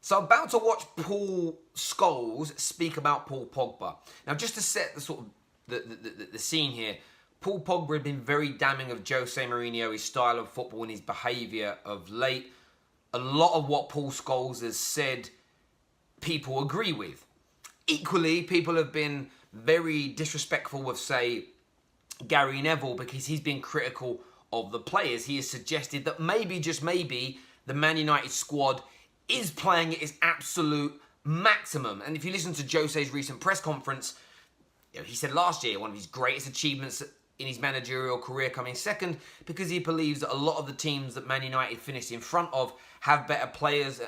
So I'm about to watch Paul Scholes speak about Paul Pogba. Now, just to set the sort of the scene here, Paul Pogba had been very damning of Jose Mourinho, his style of football and his behaviour of late. A lot of what Paul Scholes has said, people agree with. Equally, people have been very disrespectful of, say, Gary Neville because he's been critical of the players. He has suggested that maybe, just maybe, the Man United squad is playing at its absolute maximum. And if you listen to Jose's recent press conference, he said last year one of his greatest achievements in his managerial career coming second because he believes that a lot of the teams that Man United finished in front of have better players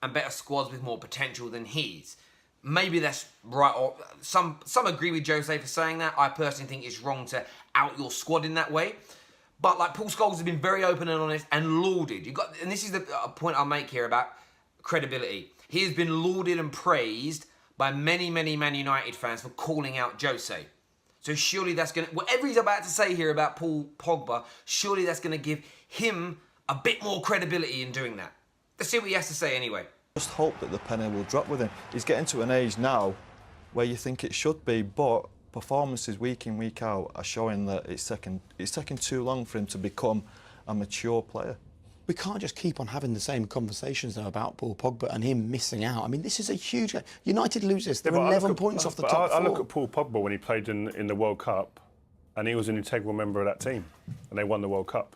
and better squads with more potential than his. Maybe that's right, or some agree with Jose for saying that. I personally think it's wrong to out your squad in that way. But like Paul Scholes has been very open and honest and lauded. And this is a point I'll make here about credibility. He has been lauded and praised by many, many Man United fans for calling out Jose. So surely that's going to, whatever he's about to say here about Paul Pogba, surely that's going to give him a bit more credibility in doing that. Let's see what he has to say anyway. Just hope that the penny will drop with him. He's getting to an age now where you think it should be, but performances week in, week out are showing that it's taking too long for him to become a mature player. We can't just keep on having the same conversations though about Paul Pogba and him missing out. I mean, this is a huge... United loses. They're 11 points off the top four. I look at Paul Pogba when he played in the World Cup, and he was an integral member of that team, and they won the World Cup.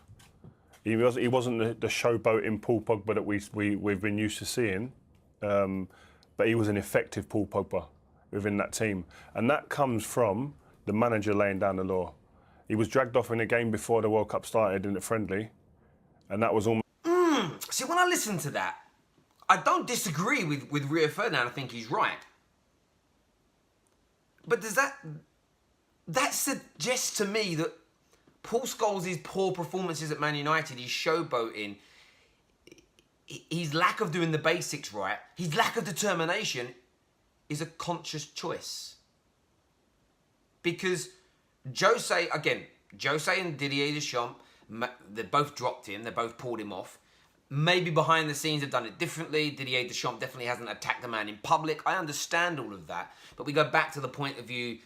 He wasn't the showboating Paul Pogba that we've been used to seeing, but he was an effective Paul Pogba within that team, and that comes from the manager laying down the law. He was dragged off in a game before the World Cup started in the friendly, and that was almost... See, when I listen to that, I don't disagree with Rio Ferdinand. I think he's right. But does that suggests to me that Paul Scholes' poor performances at Man United, his showboating, his lack of doing the basics right, his lack of determination is a conscious choice? Because Jose and Didier Deschamps, they both dropped him, they both pulled him off. Maybe behind the scenes have done it differently. Didier Deschamps definitely hasn't attacked the man in public. I understand all of that. But we go back to the point of view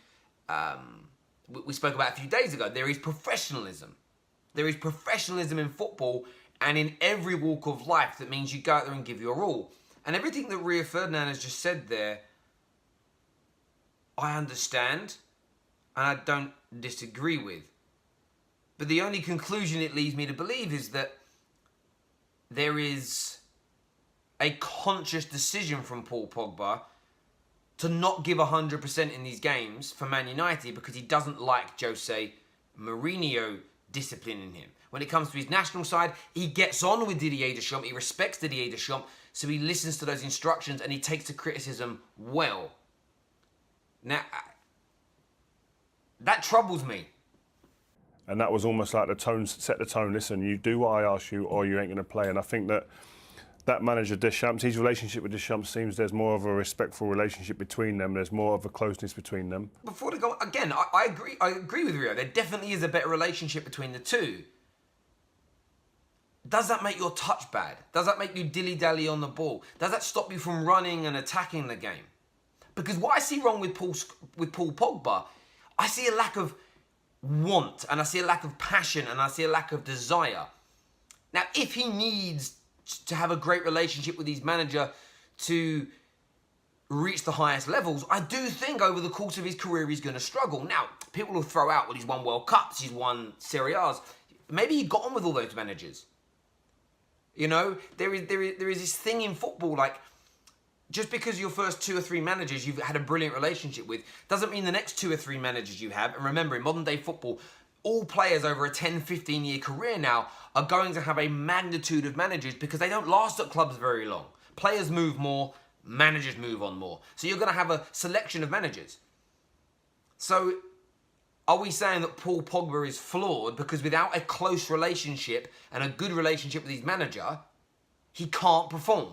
we spoke about a few days ago. There is professionalism. There is professionalism in football and in every walk of life. That means you go out there and give your all. And everything that Rio Ferdinand has just said there, I understand and I don't disagree with. But the only conclusion it leads me to believe is that there is a conscious decision from Paul Pogba to not give 100% in these games for Man United because he doesn't like Jose Mourinho disciplining him. When it comes to his national side, he gets on with Didier Deschamps, he respects Didier Deschamps, so he listens to those instructions and he takes the criticism well. Now, that troubles me. And that was almost like the tone, set the tone. Listen, you do what I ask you or you ain't going to play. And I think that manager Deschamps, his relationship with Deschamps seems there's more of a respectful relationship between them. There's more of a closeness between them. Before they go, again, I agree with Rio. There definitely is a better relationship between the two. Does that make your touch bad? Does that make you dilly-dally on the ball? Does that stop you from running and attacking the game? Because what I see wrong with Paul Pogba, I see a lack of want, and I see a lack of passion, and I see a lack of desire. Now, if he needs to have a great relationship with his manager to reach the highest levels, I do think over the course of his career he's going to struggle. Now, people will throw out, well, he's won World Cups, he's won Serie A's. Maybe he got on with all those managers. You know, there is this thing in football, like, just because your first 2 or 3 managers you've had a brilliant relationship with doesn't mean the next 2 or 3 managers you have. And remember, in modern day football, all players over a 10, 15-year career now are going to have a magnitude of managers because they don't last at clubs very long. Players move more, managers move on more. So you're going to have a selection of managers. So are we saying that Paul Pogba is flawed because without a close relationship and a good relationship with his manager, he can't perform?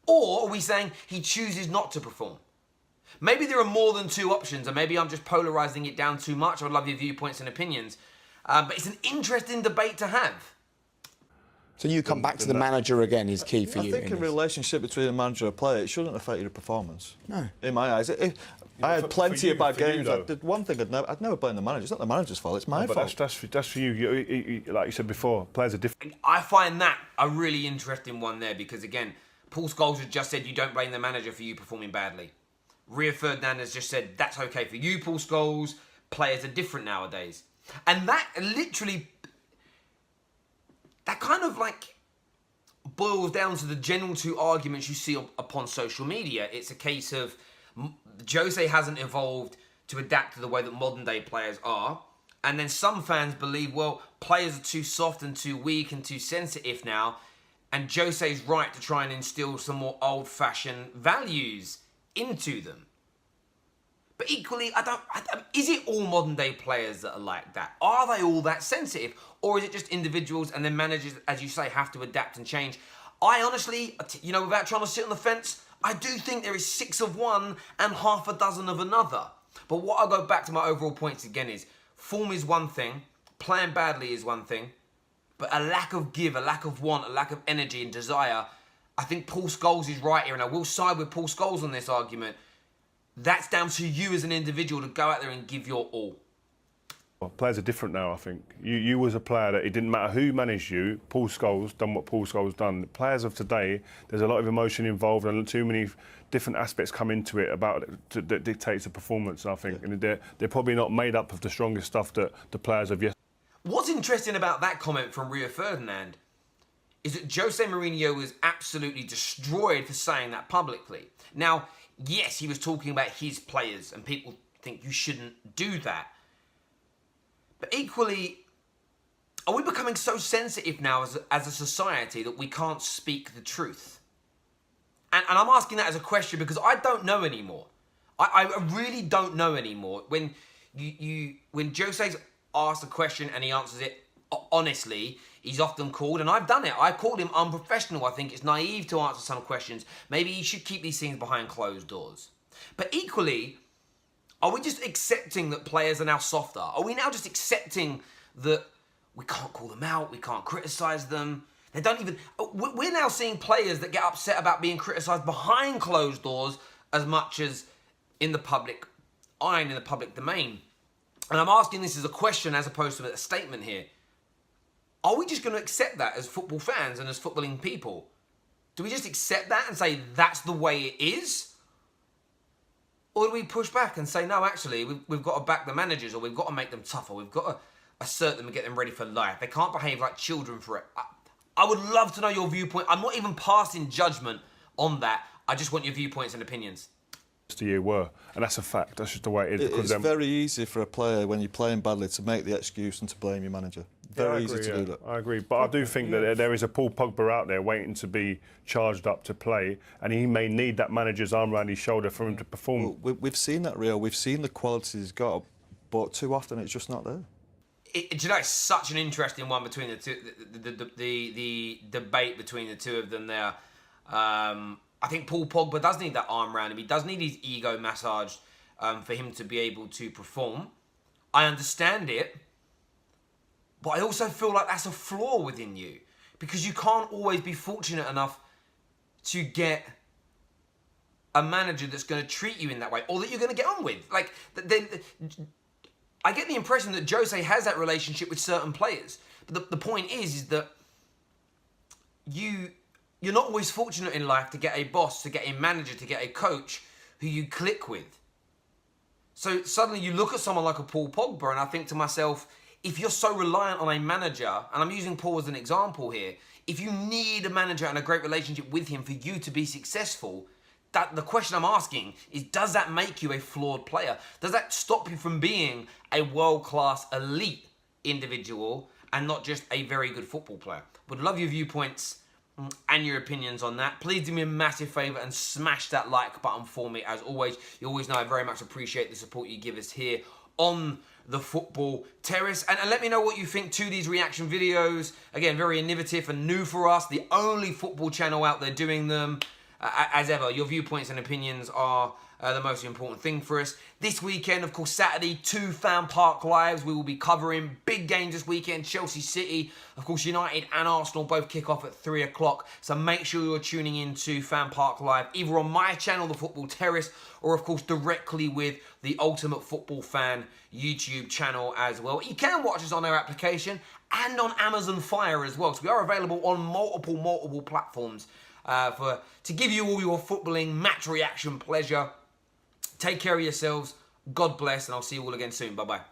Or are we saying he chooses not to perform? Maybe there are more than 2 options, and maybe I'm just polarising it down too much. I'd love your viewpoints and opinions. But it's an interesting debate to have. So you come back to the manager again is key for you. I think a relationship between a manager and a player, it shouldn't affect your performance. No. In my eyes. I had plenty of bad games. You, one thing I'd never blame the manager. It's not the manager's fault, it's my fault. That's for you. Like you said before, players are different. I find that a really interesting one there because, again, Paul Scholes has just said you don't blame the manager for you performing badly. Rio Ferdinand has just said that's okay for you, Paul Scholes. Players are different nowadays. And that literally, that kind of like boils down to the general two arguments you see upon social media. It's a case of Jose hasn't evolved to adapt to the way that modern day players are. And then some fans believe, well, players are too soft and too weak and too sensitive now. And Jose's right to try and instill some more old-fashioned values into them. But equally, is it all modern day players that are like that? Are they all that sensitive? Or is it just individuals and then managers, as you say, have to adapt and change? I honestly, without trying to sit on the fence, I do think there is 6 of one and half a dozen of another. But what I go back to my overall points again is, form is one thing, playing badly is one thing, but a lack of give, a lack of want, a lack of energy and desire, I think Paul Scholes is right here, and I will side with Paul Scholes on this argument. That's down to you as an individual to go out there and give your all. Well, players are different now, I think. You was a player that it didn't matter who managed you, Paul Scholes done what Paul Scholes done. The players of today, there's a lot of emotion involved and too many different aspects come into it that dictates the performance, I think. And they're probably not made up of the strongest stuff that the players of yesterday. What's interesting about that comment from Rio Ferdinand is that Jose Mourinho was absolutely destroyed for saying that publicly. Now, yes, he was talking about his players, and people think you shouldn't do that. But equally, are we becoming so sensitive now as a society that we can't speak the truth? And I'm asking that as a question because I don't know anymore. I really don't know anymore. When Jose's asked a question and he answers it honestly, he's often called, and I've done it, I called him unprofessional. I think it's naive to answer some questions. Maybe he should keep these things behind closed doors. But equally, are we just accepting that players are now softer? Are we now just accepting that we can't call them out, we can't criticise them? They don't even... We're now seeing players that get upset about being criticised behind closed doors as much as in the public eye and in the public domain. And I'm asking this as a question as opposed to a statement here. Are we just going to accept that as football fans and as footballing people? Do we just accept that and say that's the way it is? Or do we push back and say, no, actually, we've got to back the managers, or we've got to make them tougher, we've got to assert them and get them ready for life. They can't behave like children for it. I would love to know your viewpoint. I'm not even passing judgment on that. I just want your viewpoints and opinions. The year were, and that's a fact. That's just the way it is. It's very easy for a player when you're playing badly to make the excuse and to blame your manager. Very easy to do that. I agree, but I do think that there is a Paul Pogba out there waiting to be charged up to play, and he may need that manager's arm around his shoulder for him to perform. Well, we've seen that, Rio. We've seen the qualities he's got, but too often it's just not there. Do you know, it's such an interesting one between the two, the debate between the two of them there. I think Paul Pogba does need that arm around him. He does need his ego massaged for him to be able to perform. I understand it, but I also feel like that's a flaw within you because you can't always be fortunate enough to get a manager that's going to treat you in that way or that you're going to get on with. Like, I get the impression that Jose has that relationship with certain players. But the point is that you're not always fortunate in life to get a boss, to get a manager, to get a coach who you click with. So suddenly you look at someone like a Paul Pogba and I think to myself, if you're so reliant on a manager, and I'm using Paul as an example here, if you need a manager and a great relationship with him for you to be successful, the question I'm asking is, does that make you a flawed player? Does that stop you from being a world-class elite individual and not just a very good football player? Would love your viewpoints and your opinions on that. Please do me a massive favour and smash that like button for me. As always, you always know I very much appreciate the support you give us here on the Football Terrace. And let me know what you think to these reaction videos. Again, very innovative and new for us. The only football channel out there doing them. as ever, your viewpoints and opinions are the most important thing for us. This weekend, of course, Saturday, 2 Fan Park Lives. We will be covering big games this weekend. Chelsea City, of course, United and Arsenal both kick off at 3 o'clock. So make sure you're tuning in to Fan Park Live, either on my channel, The Football Terrace, or, of course, directly with the Ultimate Football Fan YouTube channel as well. You can watch us on our application and on Amazon Fire as well. So we are available on multiple platforms to give you all your footballing match reaction pleasure. Take care of yourselves. God bless, and I'll see you all again soon. Bye-bye.